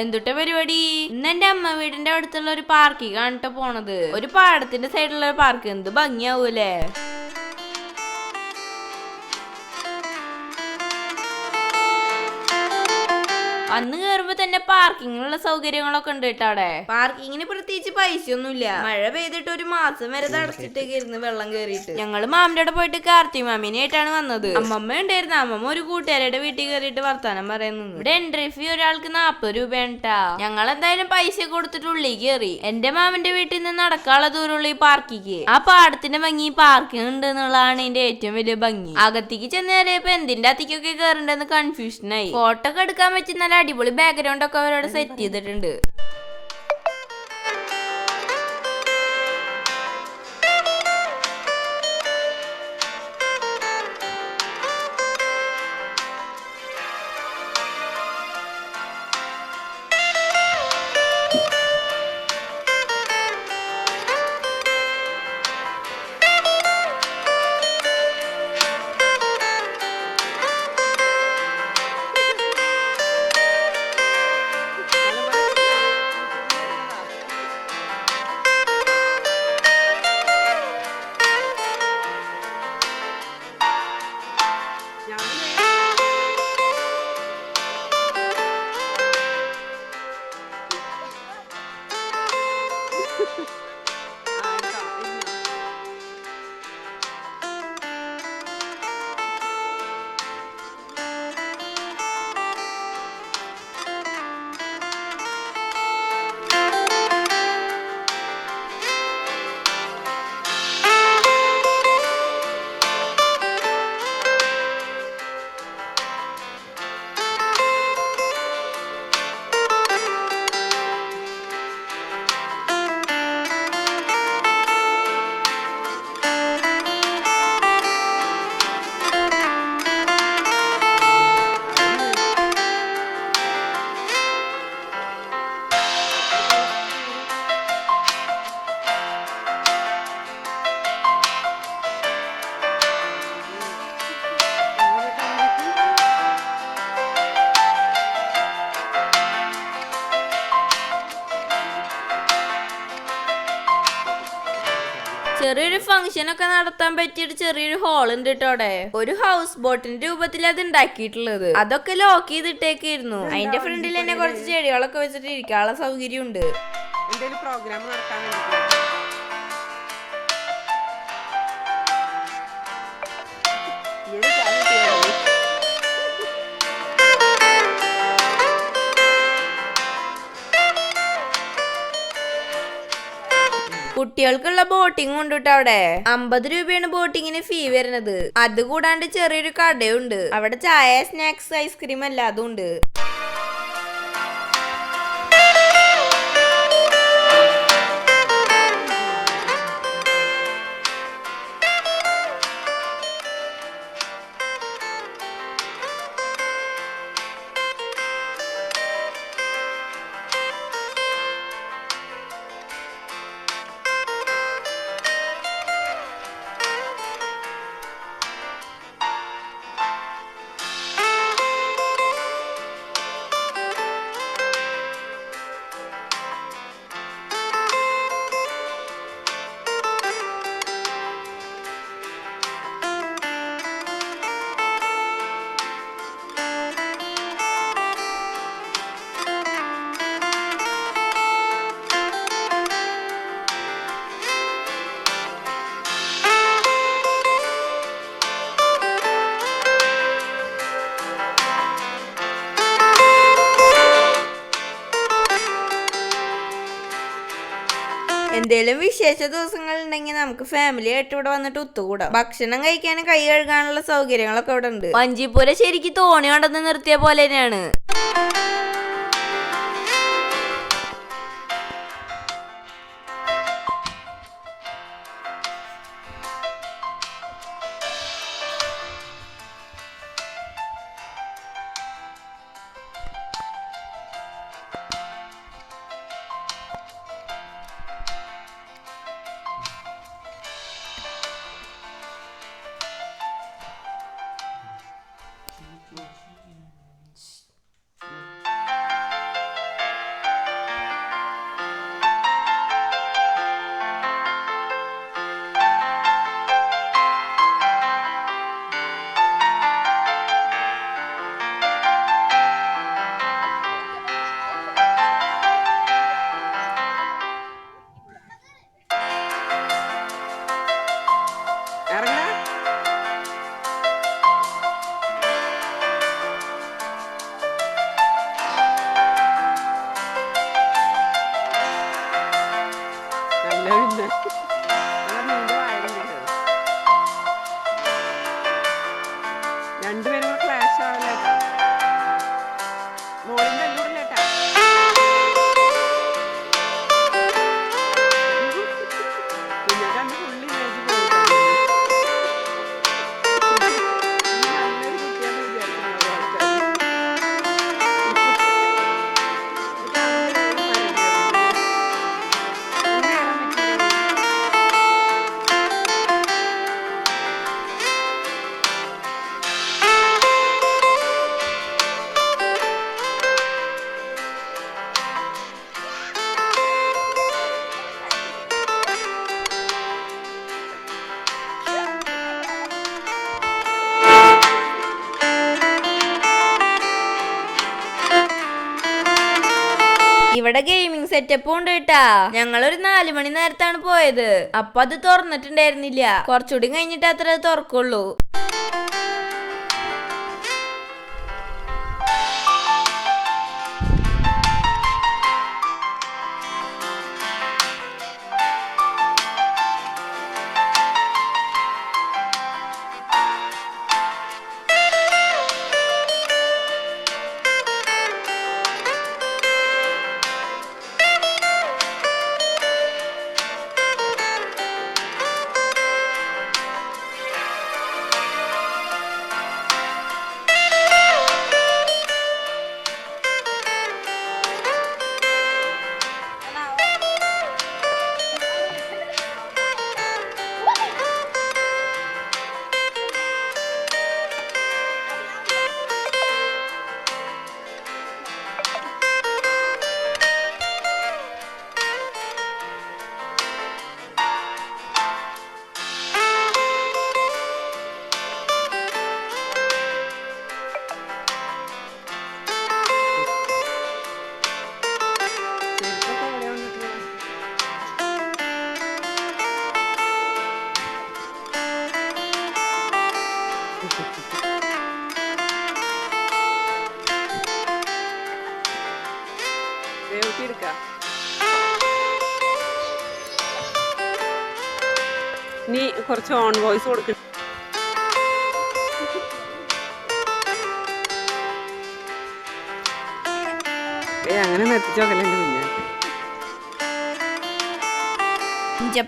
എന്തുട്ട പരിപാടി? ഇന്ന് എന്റെ അമ്മ വീടിന്റെ അടുത്തുള്ള ഒരു പാർക്കിൽ കാണിട്ട് പോണത്. ഒരു പാടത്തിന്റെ സൈഡിലുള്ള ഒരു പാർക്ക്. എന്ത് ഭംഗിയാവൂലേ? അന്ന് കയറുമ്പോ തന്നെ പാർക്കിങ്ങിനുള്ള സൗകര്യങ്ങളൊക്കെ ഉണ്ട് കേട്ടോ. അവിടെ പാർക്കിങ്ങിന് പ്രത്യേകിച്ച് പൈസയൊന്നുമില്ല. മഴ പെയ്തിട്ട് ഒരു മാസം വരെ തടച്ചിട്ടേക്ക് ഇരുന്ന് വെള്ളം കയറിയിട്ട്. ഞങ്ങള് മാമിന്റെ അവിടെ പോയിട്ട് കാർത്തി മാമിനായിട്ടാണ് വന്നത്. അമ്മമ്മ ഉണ്ടായിരുന്നു. അമ്മമ്മ ഒരു കൂട്ടുകാരുടെ വീട്ടിൽ കയറിയിട്ട് വർത്താനം പറയുന്നു. ഇവിടെ എൻട്രി ഫീ ഒരാൾക്ക് 40 രൂപയാണ്ട്ടാ. ഞങ്ങൾ എന്തായാലും പൈസ കൊടുത്തിട്ട് ഉള്ളിൽ കയറി. എന്റെ മാമിന്റെ വീട്ടിൽ നിന്ന് നടക്കാനുള്ള ദൂരമുള്ള ഈ പാർക്കിക്ക്. ആ പാടത്തിന്റെ ഭംഗി പാർക്കിംഗ് ഉണ്ട് എന്നുള്ളതാണ് ഇതിന്റെ ഏറ്റവും വലിയ ഭംഗി. അകത്തേക്ക് ചെന്നേറിയപ്പോ എന്തിന്റെ അകത്തേക്കൊക്കെ കയറണ്ടെന്ന് കൺഫ്യൂഷനായി. ഫോട്ടോ ഒക്കെ എടുക്കാൻ പറ്റി നല്ല അടിപൊളി ബാക്ക്ഗ്രൗണ്ട് ഒക്കെ അവരോട് സെറ്റ് ചെയ്തിട്ടുണ്ട്. ചെറിയൊരു ഫംഗ്ഷൻ ഒക്കെ നടത്താൻ പറ്റിയൊരു ചെറിയൊരു ഹോൾ ഉണ്ട് കേട്ടോ. അവിടെ ഒരു ഹൗസ് ബോട്ടിന്റെ രൂപത്തിൽ അത് ഉണ്ടാക്കിയിട്ടുള്ളത്. അതൊക്കെ ലോക്ക് ചെയ്തിട്ടേക്കായിരുന്നു. അതിന്റെ ഫ്രണ്ടിൽ തന്നെ കുറച്ച് ചെടികളൊക്കെ വെച്ചിട്ട് ഇരിക്കാനുള്ള സൗകര്യം ഉണ്ട്. പ്രോഗ്രാം നടത്താൻ കുട്ടികൾക്കുള്ള ബോട്ടിംഗ് ഉണ്ട് കേട്ടോ. അവിടെ 50 രൂപയാണ് ബോട്ടിങ്ങിന് ഫീ വരുന്നത്. അത് കൂടാണ്ട് ചെറിയൊരു കടയുണ്ട്. അവിടെ ചായ, സ്നാക്സ്, ഐസ്ക്രീം എല്ലാതും ഉണ്ട്. എന്തേലും വിശേഷ ദിവസങ്ങൾ ഉണ്ടെങ്കിൽ നമുക്ക് ഫാമിലി ആയിട്ട് ഇവിടെ വന്നിട്ട് ഒത്തുകൂടാം. ഭക്ഷണം കഴിക്കാനും കൈ കഴുകാനുള്ള സൗകര്യങ്ങളൊക്കെ ഇവിടെ ഉണ്ട്. വഞ്ചിപ്പുര ശരിക്കും തോണി കൊണ്ടെന്ന് നിർത്തിയ പോലെ തന്നെയാണ്. ഇവിടെ ഗെയിമിംഗ് സെറ്റപ്പും ഉണ്ട് കേട്ടാ. ഞങ്ങളൊരു 4 മണി നേരത്താണ് പോയത്. അപ്പൊ അത് തുറന്നിട്ടുണ്ടായിരുന്നില്ല. കുറച്ചുകൂടി കഴിഞ്ഞിട്ട് അത്ര തുറക്കുള്ളൂ. നീ കുറച്ച് ഓൺ വോയിസ് കൊടുക്ക. അങ്ങനെ എത്തിച്ചോക്കല്ലേ എന്റെ കുഞ്ഞാ.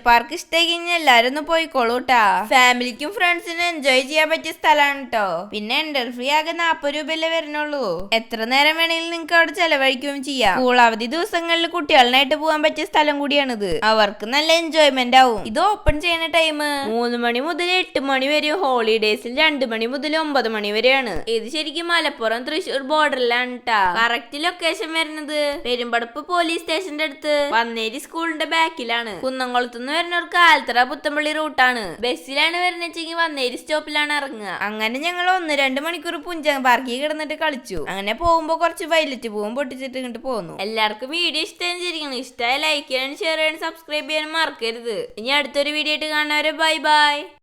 പാർക്ക് ഇഷ്ടമായി കഴിഞ്ഞാൽ എല്ലാരും ഒന്ന് പോയിക്കോളൂട്ടാ. ഫാമിലിക്കും ഫ്രണ്ട്സിനും എൻജോയ് ചെയ്യാൻ പറ്റിയ സ്ഥലമാണ് കേട്ടോ. പിന്നെ എൻട്രൽ ഫ്രീ ആകെ 40 രൂപയല്ലേ വരുന്നുള്ളൂ. എത്ര നേരം വേണമെങ്കിലും നിങ്ങൾക്ക് അവിടെ ചെലവഴിക്കുകയും ചെയ്യാം. സ്കൂൾ അവധി ദിവസങ്ങളിൽ കുട്ടികളിനായിട്ട് പോകാൻ പറ്റിയ സ്ഥലം കൂടിയാണിത്. അവർക്ക് നല്ല എൻജോയ്മെന്റ് ആവും. ഇത് ഓപ്പൺ ചെയ്യുന്ന ടൈം 3 മണി മുതൽ 8 മണി വരെ, ഹോളിഡേസിൽ 2 മണി മുതൽ 9 മണി വരെയാണ്. ഇത് ശരിക്കും മലപ്പുറം തൃശ്ശൂർ ബോർഡറിലാണ് കേട്ടാ. കറക്റ്റ് ലൊക്കേഷൻ വരുന്നത് പെരുമ്പടപ്പ് പോലീസ് സ്റ്റേഷന്റെ അടുത്ത് വന്നേരി സ്കൂളിന്റെ ബാക്കിലാണ്. കുന്നംകുളത്ത് വരുന്നവർക്ക് ആൽത്തറ പുത്തമ്പള്ളി റൂട്ടാണ്. ബസ്സിലാണ് വരുന്നെങ്കിൽ വന്നേരി സ്റ്റോപ്പിലാണ് ഇറങ്ങുക. അങ്ങനെ ഞങ്ങൾ 1-2 മണിക്കൂർ പുഞ്ചം പാർക്കിൽ കിടന്നിട്ട് കളിച്ചു. അങ്ങനെ പോകുമ്പോ കുറച്ച് വയലറ്റ് പൂവും പൊട്ടിച്ചിട്ട് ഇങ്ങോട്ട് പോന്നു. എല്ലാവർക്കും വീഡിയോ ഇഷ്ടമായിരിക്കണം. ഇഷ്ടമായി ലൈക്ക് ചെയ്യാനും ഷെയർ ചെയ്യാനും സബ്സ്ക്രൈബ് ചെയ്യാനും മറക്കരുത്. ഇനി അടുത്തൊരു വീഡിയോ ആയിട്ട് കാണാൻ. Bye bye.